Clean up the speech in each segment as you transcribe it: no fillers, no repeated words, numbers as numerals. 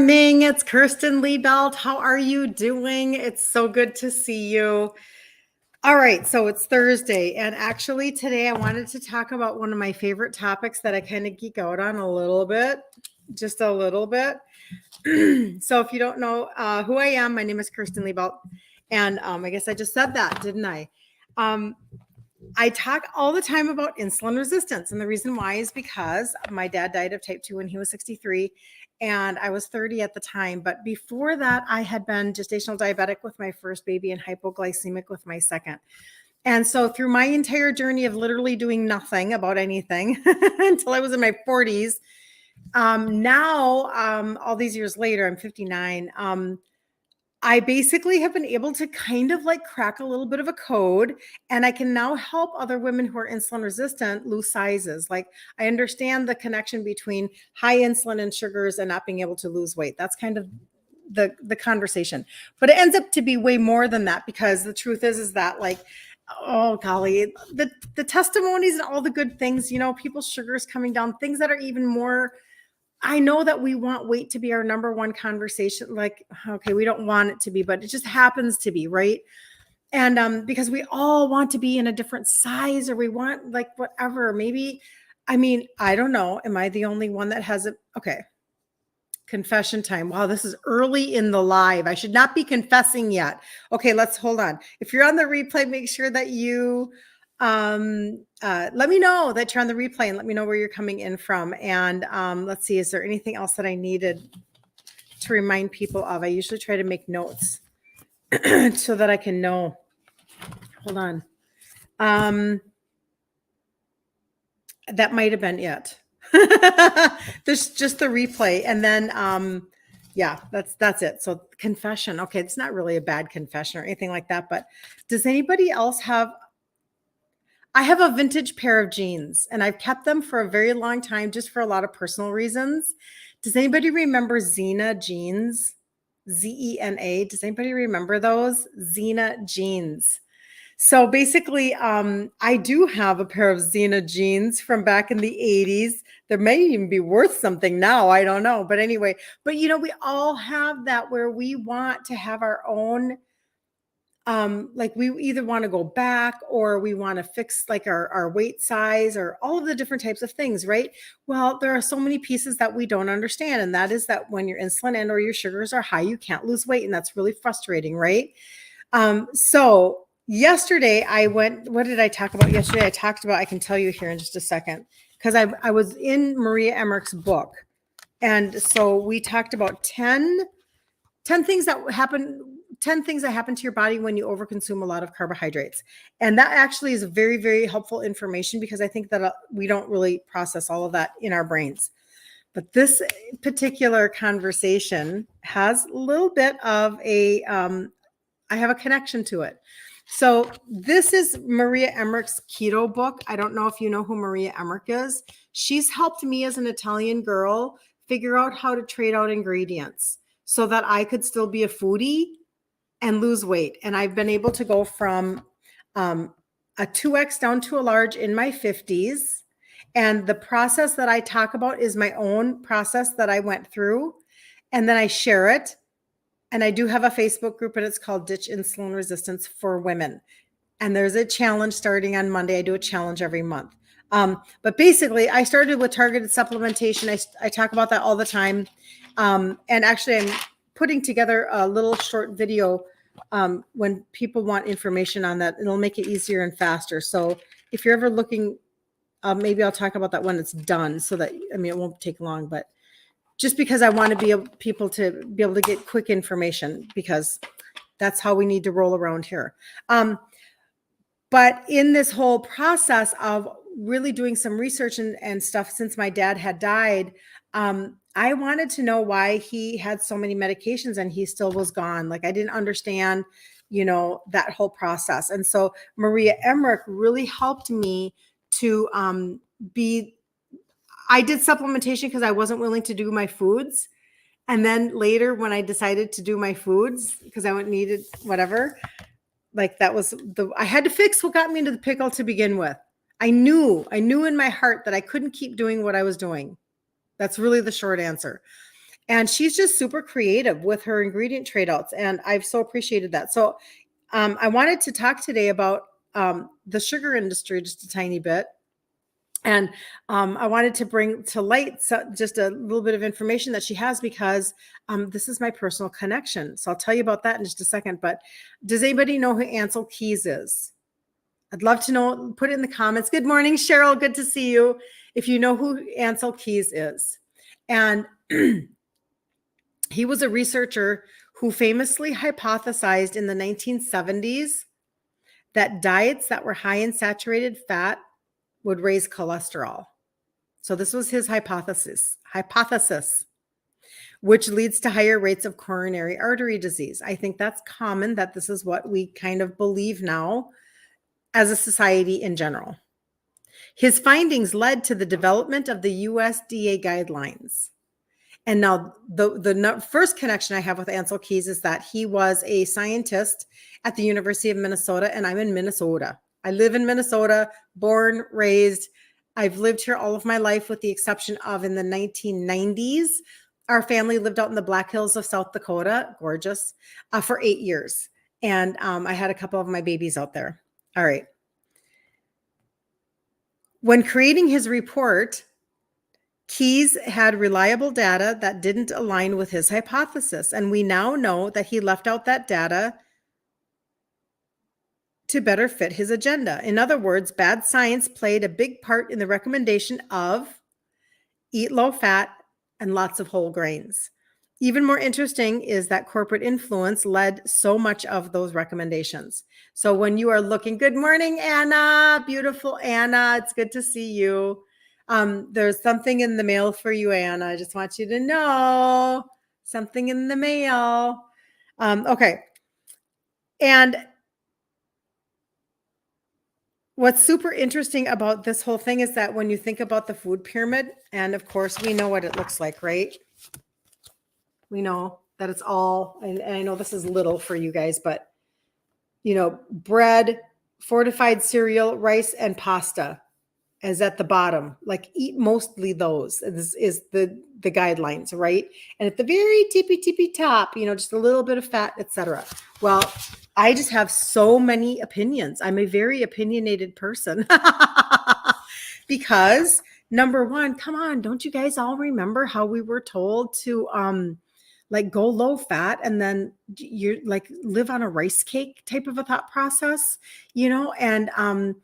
morning. It's Kirsten Liebelt. How are you doing? It's so good to see you. All right, so it's Thursday, and actually today I wanted to talk about one of my favorite topics that I kind of geek out on a little bit, just a little bit. So if you don't know who I am, my name is Kirsten Liebelt, and I guess I just said that, didn't I? I talk all the time about insulin resistance, and the reason why is because my dad died of type 2 when he was 63, and I was 30 at the time. But before that, I had been gestational diabetic with my first baby and hypoglycemic with my second. And so through my entire journey of literally doing nothing about anything until I was in my 40s, now all these years later, I'm 59. I basically have been able to kind of like crack a little bit of a code, and I can now help other women who are insulin resistant lose sizes. Like, I understand the connection between high insulin and sugars and not being able to lose weight. That's kind of the conversation, but it ends up to be way more than that, because the truth is that, like, oh golly, the testimonies and all the good things, people's sugars coming down, things that are even more. I know that we want weight to be our number one conversation. Like, okay, we don't want it to be, but it just happens to be, right? And because we all want to be in a different size, or we want like whatever. Maybe, I don't know. Am I the only one that has it? Okay. Confession time. Wow, this is early in the live. I should not be confessing yet. Okay, let's hold on. If you're on the replay, make sure that you let me know that you're on the replay, and let me know where you're coming in from. And let's see, is there anything else that I needed to remind people of? I usually try to make notes so that I can know. Hold on. That might have been it. There's just the replay, and then yeah, that's it. So confession. Okay, it's not really a bad confession or anything like that, but does anybody else have? I have a vintage pair of jeans, and I've kept them for a very long time, just for a lot of personal reasons. Does anybody remember Xena jeans? Zena. Does anybody remember those? Xena jeans. So basically, I do have a pair of Xena jeans from back in the 80s. There may even be worth something now. I don't know. But anyway, we all have that, where we want to have our own. Like, we either want to go back, or we want to fix like our weight size, or all of the different types of things, right? Well, there are so many pieces that we don't understand. And that is that when your insulin and or your sugars are high, you can't lose weight. And that's really frustrating, right? So yesterday what did I talk about yesterday? I can tell you here in just a second, because I was in Maria Emmerich's book. And so we talked about 10 things that happen. 10 things that happen to your body when you overconsume a lot of carbohydrates. And that actually is very, very helpful information, because I think that we don't really process all of that in our brains. But this particular conversation has a little bit of I have a connection to it. So this is Maria Emmerich's keto book. I don't know if you know who Maria Emmerich is. She's helped me as an Italian girl figure out how to trade out ingredients so that I could still be a foodie and lose weight. And I've been able to go from a 2X down to a large in my 50s. And the process that I talk about is my own process that I went through. And then I share it. And I do have a Facebook group, and it's called Ditch Insulin Resistance for Women. And there's a challenge starting on Monday. I do a challenge every month. But basically, I started with targeted supplementation. I talk about that all the time. And actually, I'm putting together a little short video when people want information on that. It'll make it easier and faster. So if you're ever looking, maybe I'll talk about that when it's done, so that, it won't take long, but just because I want to be able people to be able to get quick information, because that's how we need to roll around here. But in this whole process of really doing some research and stuff, since my dad had died, I wanted to know why he had so many medications and he still was gone. Like, I didn't understand, that whole process. And so Maria Emmerich really helped me to I did supplementation because I wasn't willing to do my foods. And then later, when I decided to do my foods, because I needed whatever, like, that was I had to fix what got me into the pickle to begin with. I knew in my heart that I couldn't keep doing what I was doing. That's really the short answer. And she's just super creative with her ingredient trade outs. And I've so appreciated that. So I wanted to talk today about the sugar industry just a tiny bit. And I wanted to bring to light just a little bit of information that she has, because this is my personal connection. So I'll tell you about that in just a second. But does anybody know who Ansel Keys is? I'd love to know. Put it in the comments. Good morning, Cheryl. Good to see you. If you know who Ansel Keys is. And he was a researcher who famously hypothesized in the 1970s that diets that were high in saturated fat would raise cholesterol. So this was his hypothesis, which leads to higher rates of coronary artery disease. I think that's common, that this is what we kind of believe now as a society in general. His findings led to the development of the USDA guidelines. And now the first connection I have with Ansel Keys is that he was a scientist at the University of Minnesota, and I'm in Minnesota. I live in Minnesota, born, raised. I've lived here all of my life, with the exception of in the 1990s. Our family lived out in the Black Hills of South Dakota, gorgeous, for 8 years. And I had a couple of my babies out there. All right. When creating his report, Keys had reliable data that didn't align with his hypothesis. And we now know that he left out that data to better fit his agenda. In other words, bad science played a big part in the recommendation of eat low fat and lots of whole grains. Even more interesting is that corporate influence led so much of those recommendations. So when you are looking, good morning, Anna, beautiful Anna, it's good to see you. There's something in the mail for you, Anna. I just want you to know something in the mail. Okay. And what's super interesting about this whole thing is that when you think about the food pyramid, and of course we know what it looks like, right? We know that it's all, and I know this is little for you guys, but bread, fortified cereal, rice, and pasta is at the bottom. Like, eat mostly those. This is the guidelines, right? And at the very tippy top, just a little bit of fat, etc. Well, I just have so many opinions. I'm a very opinionated person because number one, come on, don't you guys all remember how we were told to go low fat, and then you're like live on a rice cake type of a thought process, and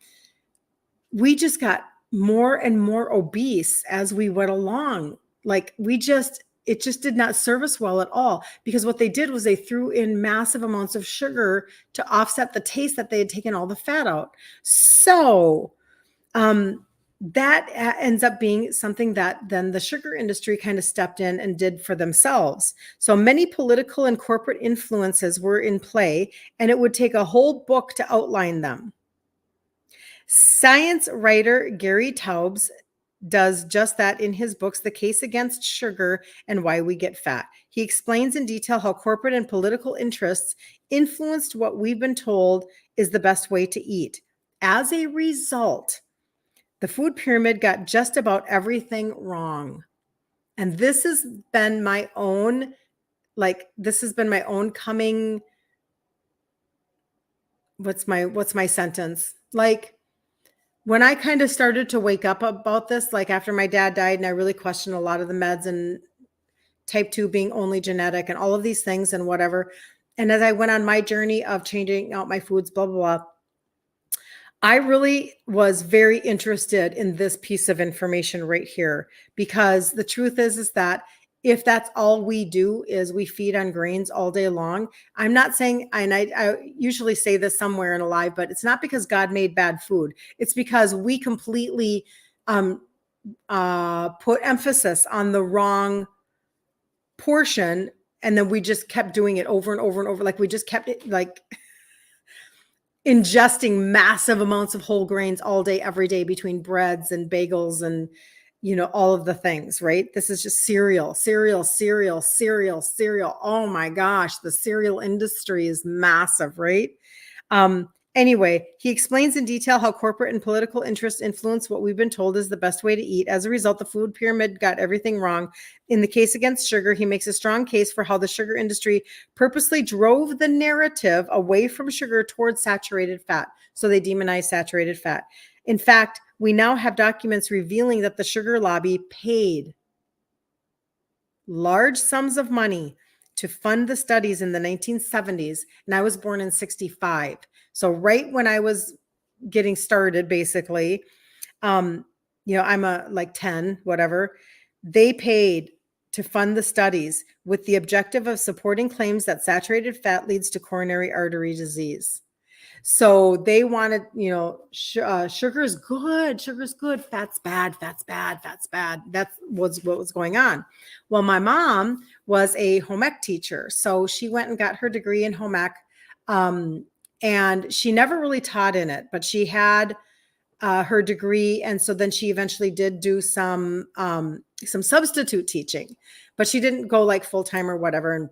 we just got more and more obese as we went along. It just did not serve us well at all, because what they did was they threw in massive amounts of sugar to offset the taste that they had taken all the fat out. So that ends up being something that then the sugar industry kind of stepped in and did for themselves. So many political and corporate influences were in play, and it would take a whole book to outline them. Science writer Gary Taubes does just that in his books, The Case Against Sugar and Why We Get Fat. He explains in detail how corporate and political interests influenced what we've been told is the best way to eat. As a result, the food pyramid got just about everything wrong. And this has been my own, coming, what's my sentence? When I kind of started to wake up about this, after my dad died, and I really questioned a lot of the meds and type 2 being only genetic and all of these things and whatever. And as I went on my journey of changing out my foods, blah, blah, blah, I really was very interested in this piece of information right here, because the truth is that if that's all we do is we feed on grains all day long, I'm not saying, and I usually say this somewhere in a live, but it's not because God made bad food. It's because we completely put emphasis on the wrong portion, and then we just kept doing it over and over and over. We just kept it ingesting massive amounts of whole grains all day, every day, between breads and bagels and all of the things, right? This is just cereal. Oh my gosh, the cereal industry is massive, right? And Anyway, he explains in detail how corporate and political interests influence what we've been told is the best way to eat. As a result, the food pyramid got everything wrong. In the case against sugar, he makes a strong case for how the sugar industry purposely drove the narrative away from sugar towards saturated fat. So they demonize saturated fat. In fact, we now have documents revealing that the sugar lobby paid large sums of money to fund the studies in the 1970s. And I was born in 65. So right when I was getting started, basically, I'm like 10, whatever. They paid to fund the studies with the objective of supporting claims that saturated fat leads to coronary artery disease. So they wanted, sugar's good, fat's bad, fat's bad, fat's bad. That was what was going on. Well, my mom was a home ec teacher. So she went and got her degree in home ec. And she never really taught in it, but she had her degree. And so then she eventually did do some substitute teaching, but she didn't go like full-time or whatever. And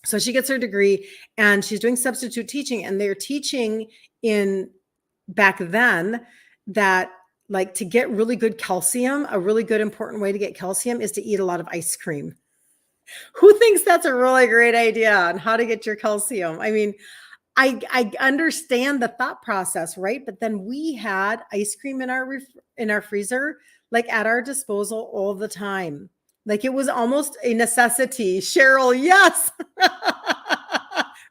so she gets her degree and she's doing substitute teaching, and they're teaching in back then that like to get really good calcium, a really good important way to get calcium is to eat a lot of ice cream. Who thinks that's a really great idea on how to get your calcium? I mean, I understand the thought process, right? But then we had ice cream in our freezer, like at our disposal all the time. Like it was almost a necessity. Cheryl, yes.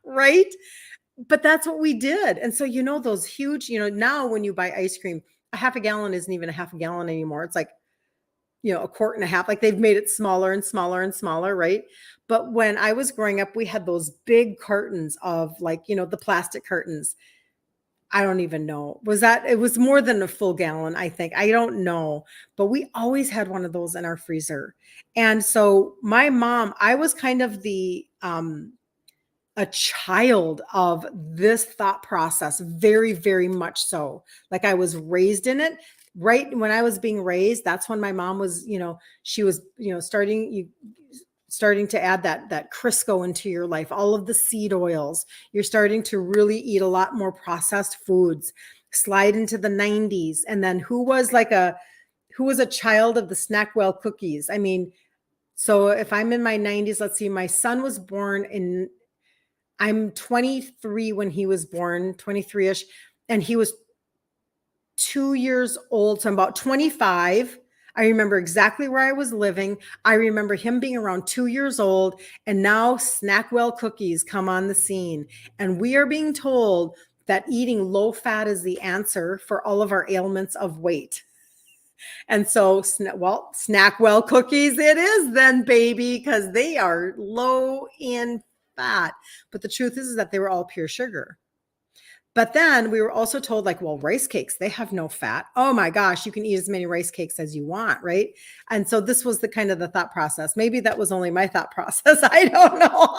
Right? But that's what we did. And so, those huge, now when you buy ice cream, a half a gallon isn't even a half a gallon anymore. It's like, a quart and a half. Like they've made it smaller and smaller and smaller, right? But when I was growing up, we had those big cartons of like, the plastic cartons. I don't even know. It was more than a full gallon, I think. I don't know. But we always had one of those in our freezer. And so my mom, I was kind of a child of this thought process, very, very much so. Like I was raised in it. Right when I was being raised, that's when my mom was, she was, starting to add that Crisco into your life, all of the seed oils. You're starting to really eat a lot more processed foods. Slide into the 90s. And then who was a child of the Snackwell cookies? I mean, so if I'm in my 90s, let's see, my son was born I'm 23 when he was born, 23-ish, and he was 2 years old. So I'm about 25. I remember exactly where I was living. I remember him being around 2 years old, and now Snackwell cookies come on the scene. And we are being told that eating low fat is the answer for all of our ailments of weight. And so, Snackwell cookies it is then, baby, because they are low in fat. But the truth is that they were all pure sugar. But then we were also told like, well, rice cakes, they have no fat. Oh my gosh, you can eat as many rice cakes as you want, right? And so this was the kind of the thought process. Maybe that was only my thought process. I don't know.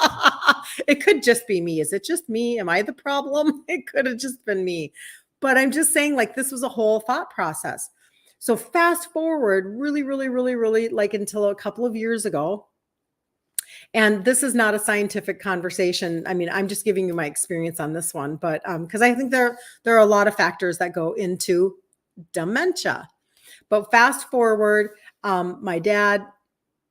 It could just be me. Is it just me? Am I the problem? It could have just been me. But I'm just saying like this was a whole thought process. So fast forward really, really, really, really like until a couple of years ago. And this is not a scientific conversation. I mean, I'm just giving you my experience on this one, but because I think there are a lot of factors that go into dementia. But fast forward, my dad,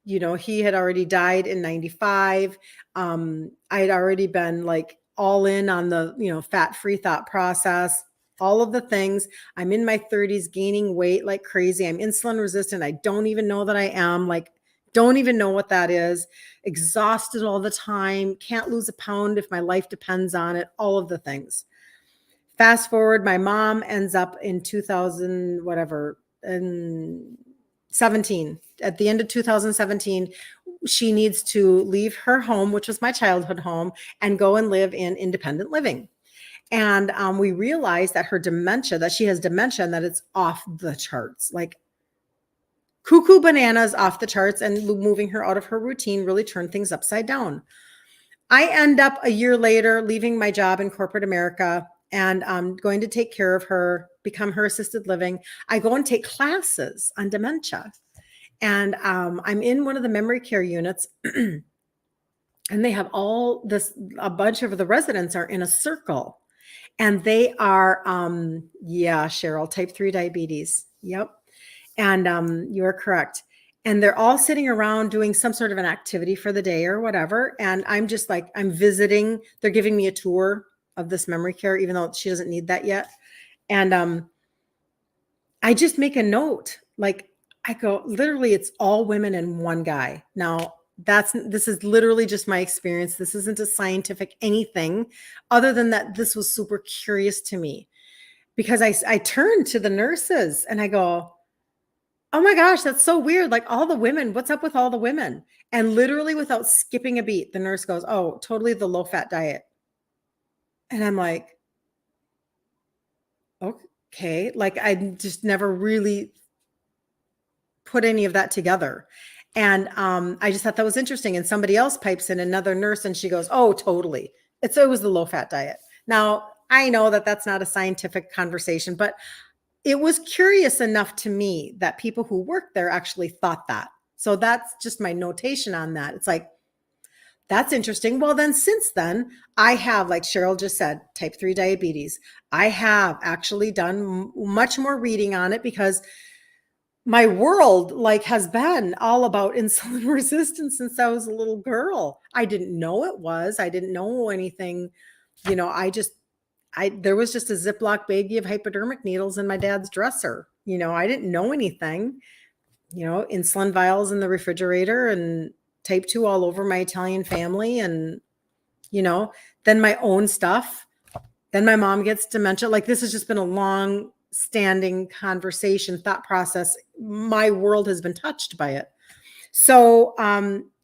he had already died in 95. I had already been like all in on the, fat-free thought process, all of the things. I'm in my 30s, gaining weight like crazy. I'm insulin resistant. I don't even know that I am. Like, don't even know what that is. Exhausted all the time. Can't lose a pound if my life depends on it. All of the things. Fast forward, my mom ends up in 2000, whatever, in 17. At the end of 2017, she needs to leave her home, which was my childhood home, and go and live in independent living. And we realized that that she has dementia and that it's off the charts. Like, cuckoo bananas, off the charts, and moving her out of her routine really turned things upside down. I end up a year later leaving my job in corporate America and I'm going to take care of her, become her assisted living. I go and take classes on dementia. And I'm in one of the memory care units and they have a bunch of the residents are in a circle. And they are, yeah, Cheryl, type 3 diabetes. Yep. And you're correct. And they're all sitting around doing some sort of an activity for the day or whatever. And I'm just like, I'm visiting. They're giving me a tour of this memory care, even though she doesn't need that yet. And I just make a note. Like, I go, literally, it's all women and one guy. Now, this is literally just my experience. This isn't a scientific anything other than that this was super curious to me, because I turned to the nurses and I go, oh my gosh, that's so weird. Like, all the women, what's up with all the women? And literally without skipping a beat, the nurse goes, oh, totally the low fat diet. And I'm like, okay. Like, I just never really put any of that together. And I just thought that was interesting. And somebody else pipes in, another nurse, and she goes, oh, totally. It was the low fat diet. Now, I know that that's not a scientific conversation, but it was curious enough to me that people who worked there actually thought that. So that's just my notation on that. It's like, that's interesting. Well, then since then, I have, like Cheryl just said, type 3 diabetes. I have actually done much more reading on it, because my world has been all about insulin resistance since I was a little girl. I didn't know it was. I didn't know anything. There was just a Ziploc baggie of hypodermic needles in my dad's dresser. I didn't know anything. Insulin vials in the refrigerator and type 2 all over my Italian family. And, then my own stuff. Then my mom gets dementia. Like, this has just been a long standing conversation, thought process. My world has been touched by it. So,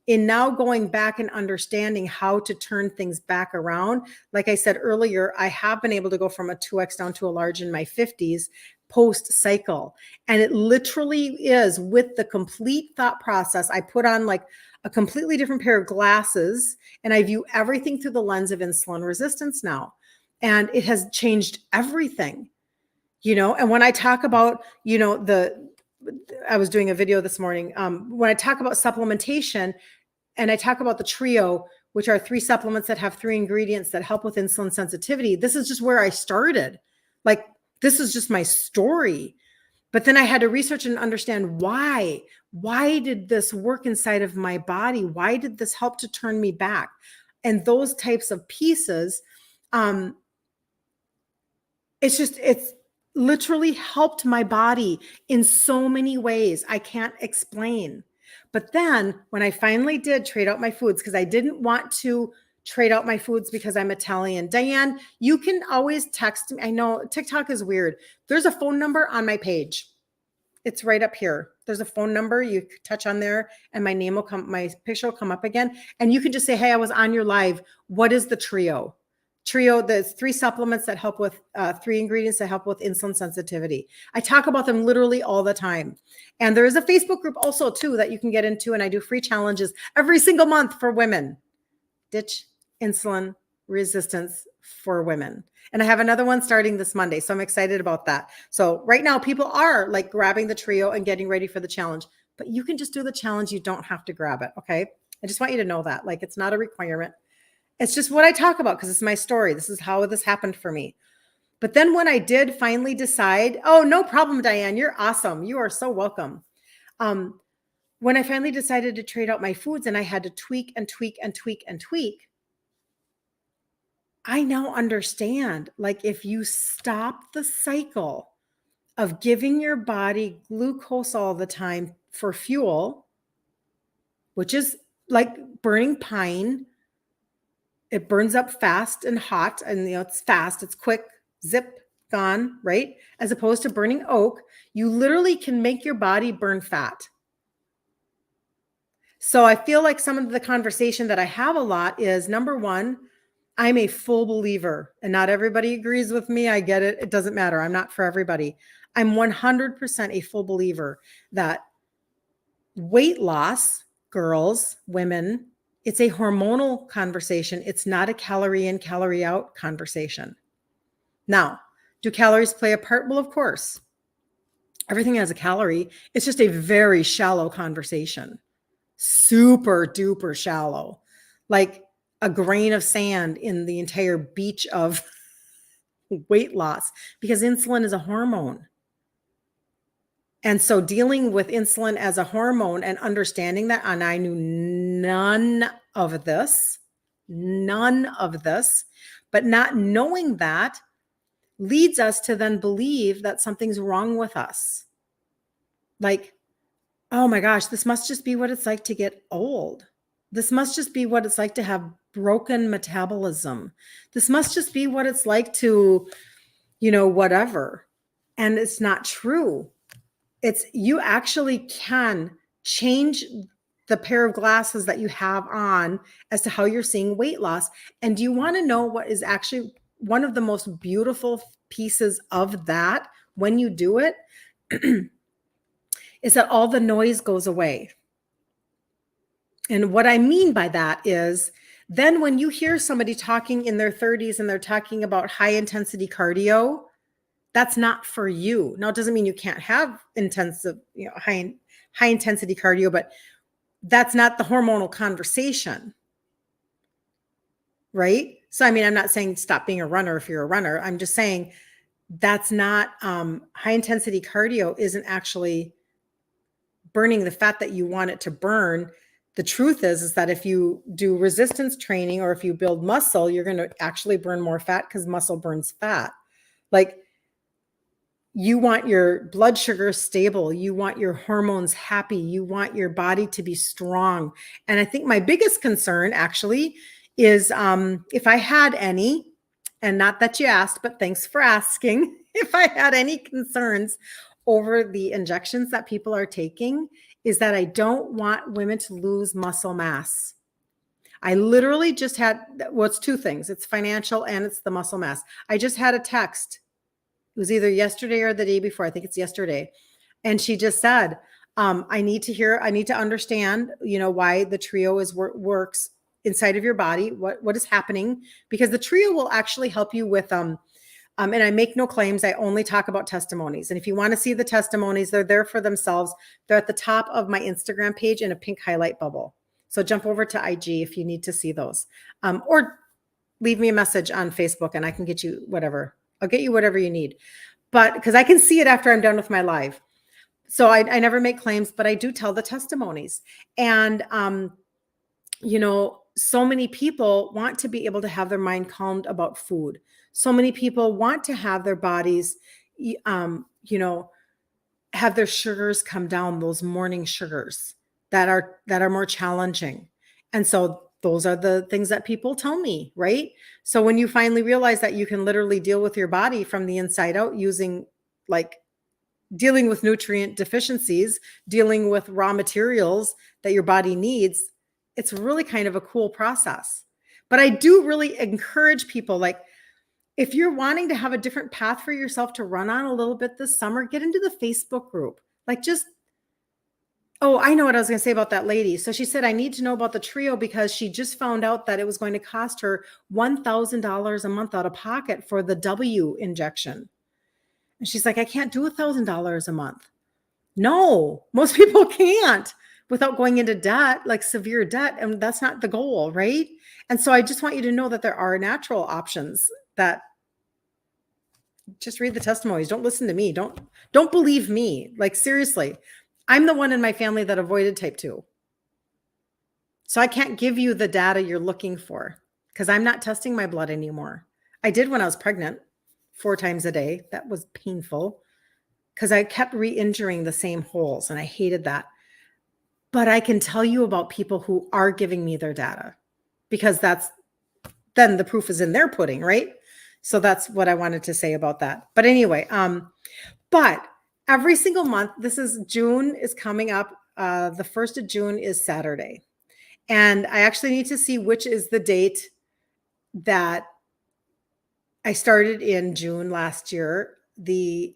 in now going back and understanding how to turn things back around, like I said earlier, I have been able to go from a 2X down to a large in my 50s post cycle. And it literally is with the complete thought process. I put on like a completely different pair of glasses, and I view everything through the lens of insulin resistance now. And it has changed everything, and when I talk about, I was doing a video this morning. When I talk about supplementation, and I talk about the trio, which are 3 supplements that have 3 ingredients that help with insulin sensitivity, this is just where I started. Like, this is just my story. But then I had to research and understand why. Why did this work inside of my body? Why did this help to turn me back? And those types of pieces, it's literally helped my body in so many ways I can't explain. But then when I finally did trade out my foods, because I didn't want to trade out my foods because I'm Italian. Diane, you can always text me. I know TikTok is weird. There's a phone number on my page. It's right up here. There's a phone number. You touch on there and my name will come, my picture will come up again. And you can just say, hey, I was on your live. What is the trio? There's 3 supplements that help with 3 ingredients that help with insulin sensitivity. I talk about them literally all the time. And there is a Facebook group also too that you can get into. And I do free challenges every single month for women. Ditch insulin resistance for women. And I have another one starting this Monday. So I'm excited about that. So right now people are like grabbing the trio and getting ready for the challenge, but you can just do the challenge. You don't have to grab it. Okay. I just want you to know that, like, it's not a requirement. It's just what I talk about because it's my story. This is how this happened for me. But then when I did finally decide, oh, no problem, Diane, you're awesome. You are so welcome. When I finally decided to trade out my foods and I had to tweak and tweak and tweak and tweak, I now understand, like, if you stop the cycle of giving your body glucose all the time for fuel, which is like burning pine, it burns up fast and hot, and it's fast, it's quick, zip, gone, right? As opposed to burning oak, you literally can make your body burn fat. So I feel like some of the conversation that I have a lot is, number one, I'm a full believer, and not everybody agrees with me. I get it. It doesn't matter. I'm not for everybody. I'm 100% a full believer that weight loss, girls, women, it's a hormonal conversation. It's not a calorie in, calorie out conversation. Now, do calories play a part? Well, of course. Everything has a calorie. It's just a very shallow conversation. Super duper shallow. Like a grain of sand in the entire beach of weight loss because insulin is a hormone. And so dealing with insulin as a hormone and understanding that, and I knew none of this, but not knowing that leads us to then believe that something's wrong with us. Like, oh my gosh, this must just be what it's like to get old. This must just be what it's like to have broken metabolism. This must just be what it's like to, whatever. And it's not true. You actually can change the pair of glasses that you have on as to how you're seeing weight loss. And do you want to know what is actually one of the most beautiful pieces of that when you do it? Is that all the noise goes away. And what I mean by that is then when you hear somebody talking in their 30s and they're talking about high intensity cardio, that's not for you. Now, it doesn't mean you can't have intensive, high intensity cardio, but that's not the hormonal conversation. Right? So, I mean, I'm not saying stop being a runner if you're a runner. I'm just saying that's not high intensity cardio isn't actually burning the fat that you want it to burn. The truth is that if you do resistance training or if you build muscle, you're going to actually burn more fat because muscle burns fat. Like, you want your blood sugar stable. You want your hormones happy. You want your body to be strong. And I think my biggest concern actually is if I had any, and not that you asked, but thanks for asking, if I had any concerns over the injections that people are taking, is that I don't want women to lose muscle mass. I literally just had, well, it's two things. It's financial and it's the muscle mass. I just had a text. It was either yesterday or the day before. I think it's yesterday. And she just said, I need to understand, why the trio works inside of your body, what is happening, because the trio will actually help you with, and I make no claims. I only talk about testimonies. And if you want to see the testimonies, they're there for themselves. They're at the top of my Instagram page in a pink highlight bubble. So jump over to IG if you need to see those, or leave me a message on Facebook and I can get you whatever. I'll get you whatever you need, but because I can see it after I'm done with my live. So I never make claims, but I do tell the testimonies. And, so many people want to be able to have their mind calmed about food. So many people want to have their bodies, have their sugars come down, those morning sugars that are more challenging. And so those are the things that people tell me, right? So when you finally realize that you can literally deal with your body from the inside out using, like, dealing with nutrient deficiencies, dealing with raw materials that your body needs, it's really kind of a cool process. But I do really encourage people, like, if you're wanting to have a different path for yourself to run on a little bit this summer, get into the Facebook group. Like, oh, I know what I was going to say about that lady. So she said, I need to know about the trio because she just found out that it was going to cost her $1,000 a month out of pocket for the W injection. And she's like, I can't do $1,000 a month. No, most people can't without going into debt, like severe debt. And that's not the goal, right? And so I just want you to know that there are natural options. That just read the testimonies. Don't listen to me. Don't believe me. Like, seriously. I'm the one in my family that avoided type 2. So I can't give you the data you're looking for because I'm not testing my blood anymore. I did when I was pregnant 4 times a day. That was painful because I kept re-injuring the same holes and I hated that. But I can tell you about people who are giving me their data because then the proof is in their pudding, right? So that's what I wanted to say about that. But anyway, but every single month, June is coming up. The 1st of June is Saturday. And I actually need to see which is the date that I started in June last year, the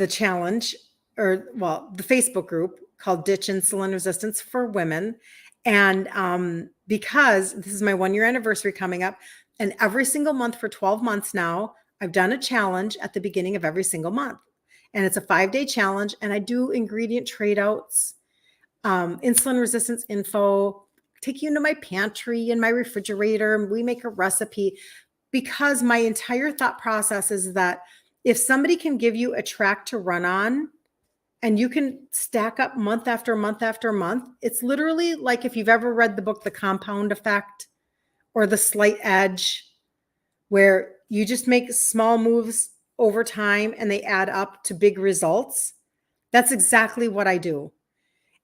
challenge, the Facebook group called Ditch Insulin Resistance for Women. And because this is my 1-year anniversary coming up, and every single month for 12 months now, I've done a challenge at the beginning of every single month. And it's a 5-day challenge. And I do ingredient trade outs, insulin resistance info, take you into my pantry and my refrigerator. And we make a recipe. because my entire thought process is that if somebody can give you a track to run on and you can stack up month after month after month, it's literally like if you've ever read the book, The Compound Effect or The Slight Edge, where you just make small moves over time and they add up to big results. That's exactly what I do.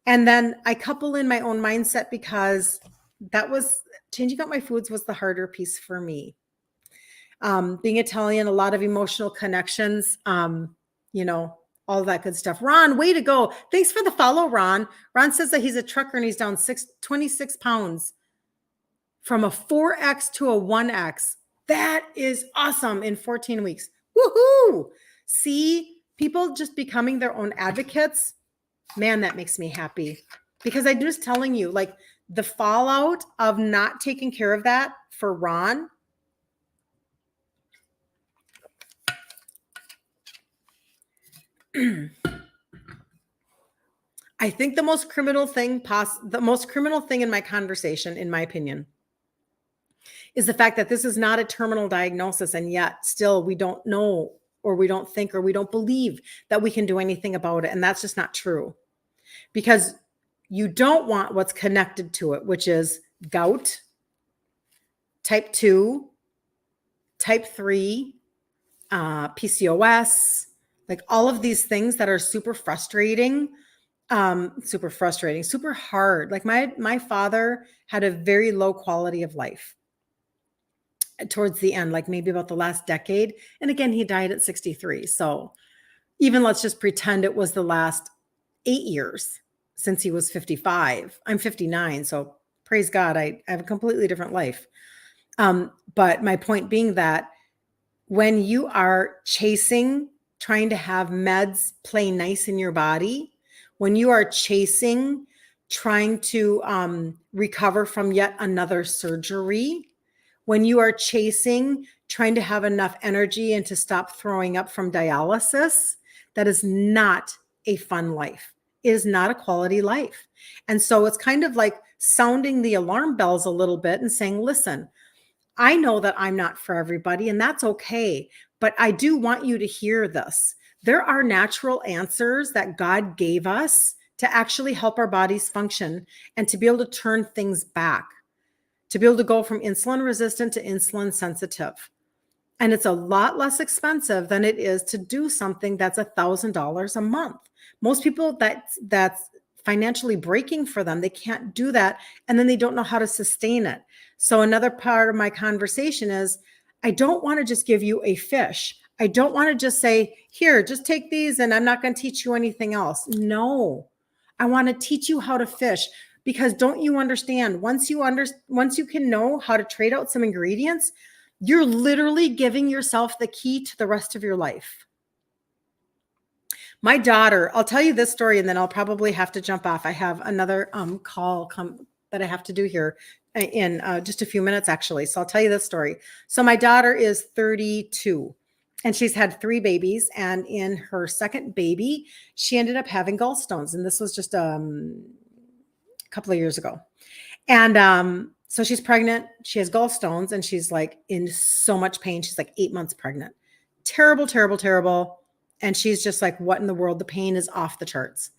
And then I couple in my own mindset because that was changing up my foods was the harder piece for me. Being Italian, a lot of emotional connections, all that good stuff. Ron, way to go. Thanks for the follow, Ron. Ron says that he's a trucker and he's down 26 pounds from a 4X to a 1X. That is awesome in 14 weeks. Woohoo! See, people just becoming their own advocates. Man, that makes me happy because I'm just telling you, like the fallout of not taking care of that for Ron. I think the most criminal thing in my conversation, in my opinion, is the fact that this is not a terminal diagnosis, and yet still we don't know, or we don't think, or we don't believe that we can do anything about it. And that's just not true, because you don't want what's connected to it, which is gout, type 2, type 3, PCOS, like all of these things that are super frustrating, super hard. Like my father had a very low quality of life towards the end, like maybe about the last decade. And again, he died at 63. So even let's just pretend it was the last 8 years since he was 55. I'm 59. So praise God, I have a completely different life. But my point being that when you are trying to have meds play nice in your body, when you are trying to recover from yet another surgery, when you are trying to have enough energy and to stop throwing up from dialysis, that is not a fun life. It is not a quality life. And so it's kind of like sounding the alarm bells a little bit and saying, listen, I know that I'm not for everybody, and that's okay. But I do want you to hear this. There are natural answers that God gave us to actually help our bodies function and to be able to turn things back, to be able to go from insulin resistant to insulin sensitive. And it's a lot less expensive than it is to do something that's $1,000 a month. Most people, that's financially breaking for them. They can't do that. And then they don't know how to sustain it. So another part of my conversation is, I don't want to just give you a fish. I don't want to just say, here, just take these and I'm not going to teach you anything else. No, I want to teach you how to fish, because don't you understand? Once you can know how to trade out some ingredients, you're literally giving yourself the key to the rest of your life. My daughter, I'll tell you this story and then I'll probably have to jump off. I have another call that I have to do here in just a few minutes, actually. So I'll tell you this story. So my daughter is 32 and she's had 3 babies. And in her second baby, she ended up having gallstones. And this was just a couple of years ago. And so she's pregnant. She has gallstones and she's like in so much pain. She's like 8 months pregnant. Terrible, terrible, terrible. And she's just like, what in the world? The pain is off the charts.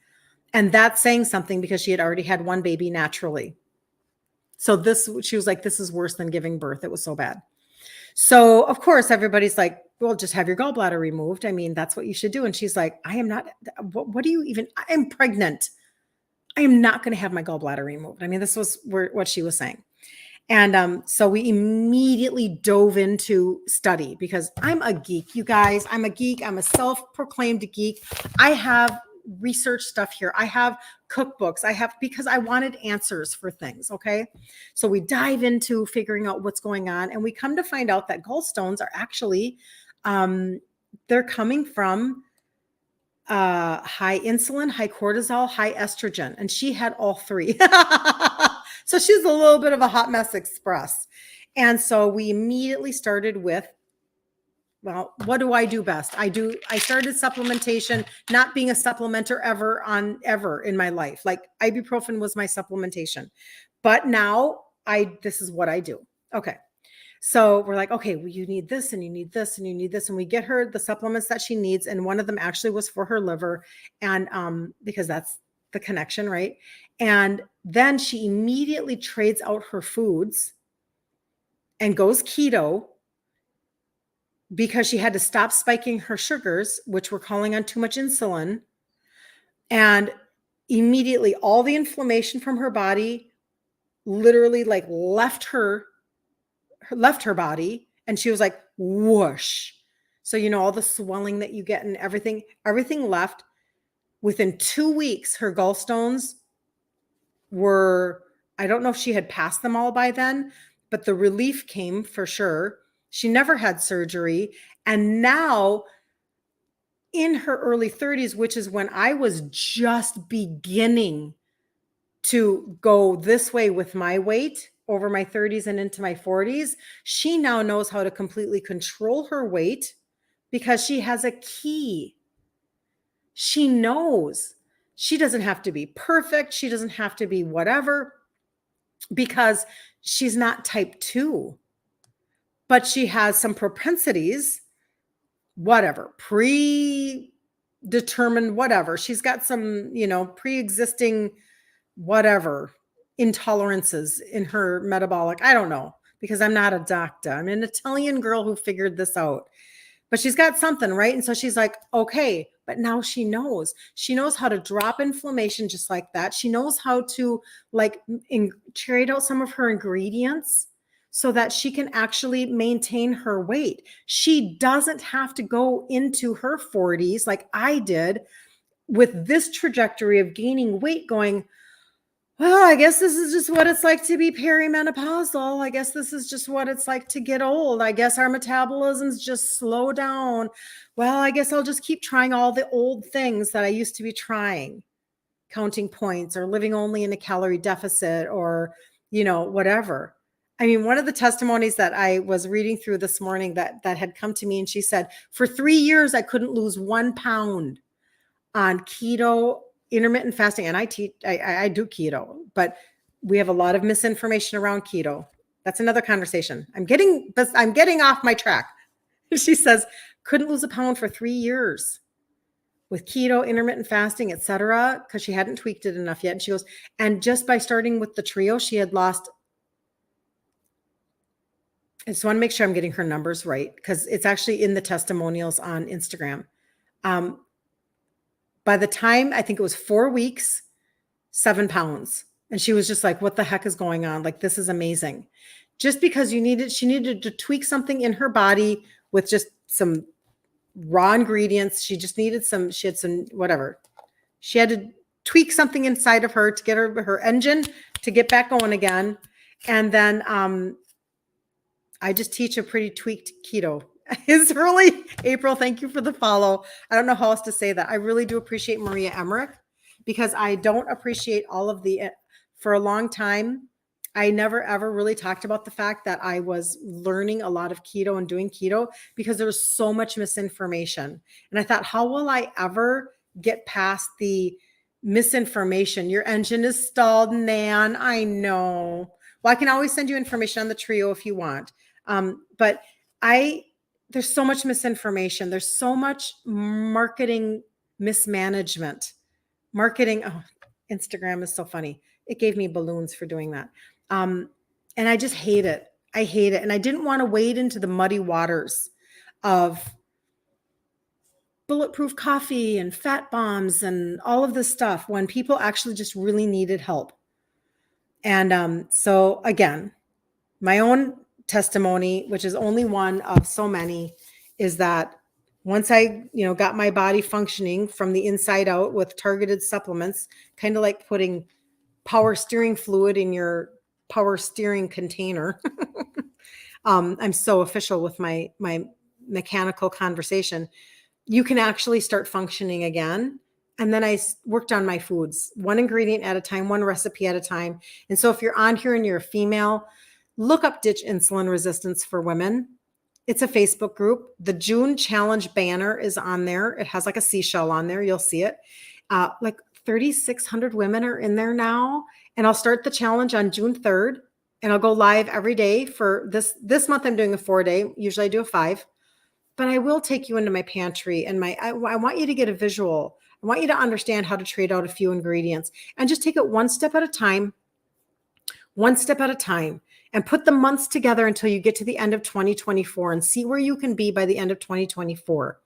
And that's saying something, because she had already had 1 baby naturally. So she was like, this is worse than giving birth. It was so bad. So of course, everybody's like, well, just have your gallbladder removed. I mean, that's what you should do. And she's like, I am not, what do you even, I am pregnant. I am not going to have my gallbladder removed. I mean, this was what she was saying. And so we immediately dove into study, because I'm a geek, you guys. I'm a geek. I'm a self-proclaimed geek. I have research stuff here. I have cookbooks. Because I wanted answers for things. Okay. So we dive into figuring out what's going on. And we come to find out that gallstones are actually, they're coming from high insulin, high cortisol, high estrogen. And she had all 3. So she's a little bit of a hot mess express. And so we immediately started with, well, what do I do best? I started supplementation, not being a supplementer ever in my life. Like ibuprofen was my supplementation, but now this is what I do. Okay. So we're like, okay, well, you need this and you need this and you need this. And we get her the supplements that she needs. And one of them actually was for her liver. And because that's the connection, right? And then she immediately trades out her foods and goes keto because she had to stop spiking her sugars, which were calling on too much insulin. And immediately all the inflammation from her body literally like left her body, and she was like whoosh. So all the swelling that you get and everything left. Within 2 weeks her gallstones were, I don't know if she had passed them all by then, but the relief came for sure. She never had surgery. And now in her early 30s, which is when I was just beginning to go this way with my weight over my 30s and into my 40s, she now knows how to completely control her weight because she has a key. She knows she doesn't have to be perfect. She doesn't have to be whatever because she's not type 2, but she has some propensities, whatever, predetermined, whatever. She's got some, pre-existing whatever intolerances in her metabolic. I don't know because I'm not a doctor. I'm an Italian girl who figured this out, but she's got something, right? And so she's like, okay, but now she knows how to drop inflammation just like that. She knows how to trade out some of her ingredients so that she can actually maintain her weight. She doesn't have to go into her 40s like I did with this trajectory of gaining weight going, well, I guess this is just what it's like to be perimenopausal. I guess this is just what it's like to get old. I guess our metabolisms just slow down. Well, I guess I'll just keep trying all the old things that I used to be trying, counting points or living only in a calorie deficit or, whatever. I mean, one of the testimonies that I was reading through this morning that had come to me, and she said, for 3 years, I couldn't lose 1 pound on keto, intermittent fasting. And I do keto, but we have a lot of misinformation around keto. That's another conversation. I'm getting off my track. She says, couldn't lose a pound for 3 years with keto, intermittent fasting, etc., because she hadn't tweaked it enough yet. And she goes, and just by starting with the trio, she had lost. I just want to make sure I'm getting her numbers right because it's actually in the testimonials on Instagram. By the time, I think it was 4 weeks, 7 pounds. And she was just like, what the heck is going on? Like, this is amazing. Just because she needed to tweak something in her body with just some raw ingredients. She had some, whatever. She had to tweak something inside of her to get her engine to get back going again. And then I just teach a pretty tweaked keto. It's early April. Thank you for the follow. I don't know how else to say that. I really do appreciate Maria Emmerich because I don't appreciate all of for a long time. I never ever really talked about the fact that I was learning a lot of keto and doing keto because there was so much misinformation. And I thought, how will I ever get past the misinformation? Your engine is stalled, Nan. I know. Well, I can always send you information on the trio if you want. But there's so much misinformation. There's so much marketing mismanagement. Instagram is so funny. It gave me balloons for doing that. And I just hate it. I hate it. And I didn't want to wade into the muddy waters of bulletproof coffee and fat bombs and all of this stuff when people actually just really needed help. And so again, my own testimony, which is only one of so many, is that once I, got my body functioning from the inside out with targeted supplements, kind of like putting power steering fluid in your power steering container. I'm so official with my mechanical conversation. You can actually start functioning again. And then I worked on my foods, one ingredient at a time, one recipe at a time. And so if you're on here and you're a female, look up Ditch Insulin Resistance for Women. It's a Facebook group. The June challenge banner is on there. It has like a seashell on there. You'll see it. Like 3,600 women are in there now. And I'll start the challenge on June 3rd. and I'll go live every day for this month. I'm doing a 4-day. Usually I do a 5, but I will take you into my pantry and I want you to get a visual. I want you to understand how to trade out a few ingredients and just take it one step at a time, and put the months together until you get to the end of 2024 and see where you can be by the end of 2024,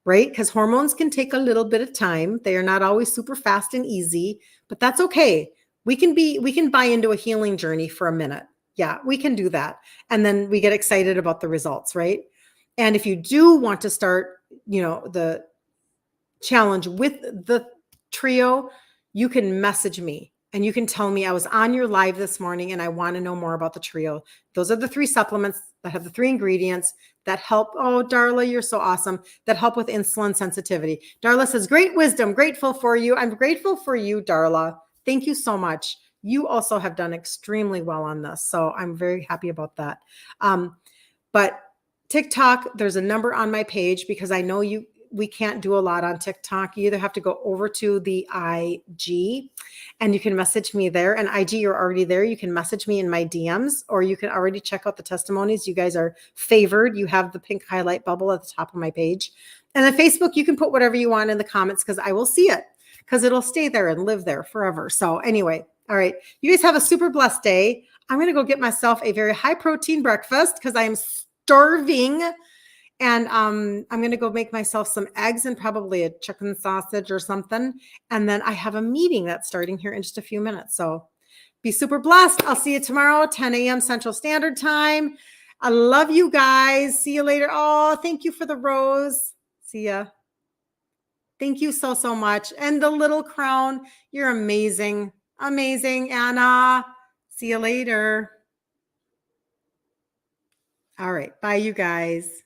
right? Because hormones can take a little bit of time. They are not always super fast and easy, but that's okay. We can buy into a healing journey for a minute. Yeah, we can do that. And then we get excited about the results, right? And if you do want to start, the challenge with the trio, you can message me and you can tell me, I was on your live this morning and I want to know more about the trio. Those are the 3 supplements that have the 3 ingredients that help. Oh, Darla, you're so awesome. That help with insulin sensitivity. Darla says, great wisdom. Grateful for you. I'm grateful for you, Darla. Thank you so much. You also have done extremely well on this. So I'm very happy about that. But TikTok, there's a number on my page because I know we can't do a lot on TikTok. You either have to go over to the IG and you can message me there. And IG, you're already there. You can message me in my DMs, or you can already check out the testimonies. You guys are favored. You have the pink highlight bubble at the top of my page. And then Facebook, you can put whatever you want in the comments because I will see it, because it'll stay there and live there forever. So anyway, all right. You guys have a super blessed day. I'm going to go get myself a very high protein breakfast because I am starving. And I'm going to go make myself some eggs and probably a chicken sausage or something. And then I have a meeting that's starting here in just a few minutes. So be super blessed. I'll see you tomorrow, 10 a.m. Central Standard Time. I love you guys. See you later. Oh, thank you for the rose. See ya. Thank you so, so much. And the little crown, you're amazing. Amazing, Anna. See you later. All right. Bye, you guys.